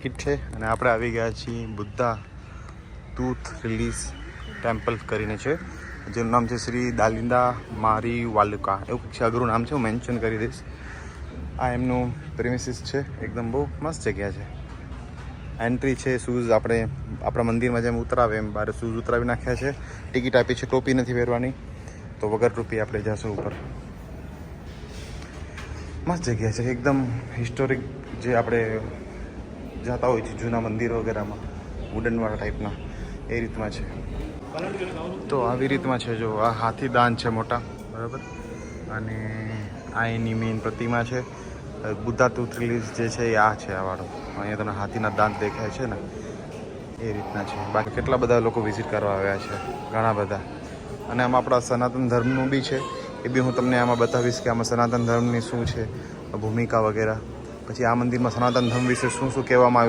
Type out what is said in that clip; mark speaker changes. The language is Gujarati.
Speaker 1: ટિકિટ છે અને આપણે આવી ગયા છીએ બુદ્ધા ટૂથ રિલીઝ ટેમ્પલ કરીને છે, જેનું નામ છે શ્રી દાલિંદા મારી વાલુકા, એવું કંઈક છે. અઘરું નામ છે, હું મેન્શન કરી દઈશ. આ એમનું પ્રેમિસિસ છે, એકદમ બહુ મસ્ત જગ્યા છે. એન્ટ્રી છે, શૂઝ આપણે આપણા મંદિરમાં જેમ ઉતરાવે એમ બહાર શૂઝ ઉતરાવી નાખ્યા છે. ટિકિટ આપી છે, ટોપી નથી પહેરવાની, તો વગર ટોપી આપણે જઈશું ઉપર. મસ્ત જગ્યા છે, એકદમ હિસ્ટોરિક, જે આપણે જતા હોય છે જૂના મંદિરો વગેરેમાં, વુડનવાળા ટાઈપના, એ રીતમાં છે. તો આવી રીતમાં છે. જો આ હાથી દાંત છે મોટા, બરાબર, અને આ એની મેઇન પ્રતિમા છે. બુદ્ધા ટૂથ રિલીઝ જે છે એ આ છે, આ વાળો. અહીંયા તમને હાથીના દાંત દેખાય છે ને, એ રીતના છે. બાકી કેટલા બધા લોકો વિઝિટ કરવા આવ્યા છે, ઘણા બધા. અને આમાં આપણા સનાતન ધર્મનું બી છે, એ બી હું તમને આમાં બતાવીશ કે આમાં સનાતન ધર્મની શું છે ભૂમિકા વગેરે. પછી આ મંદિરમાં સનાતન ધર્મ વિશે શું શું કહેવામાં આવ્યું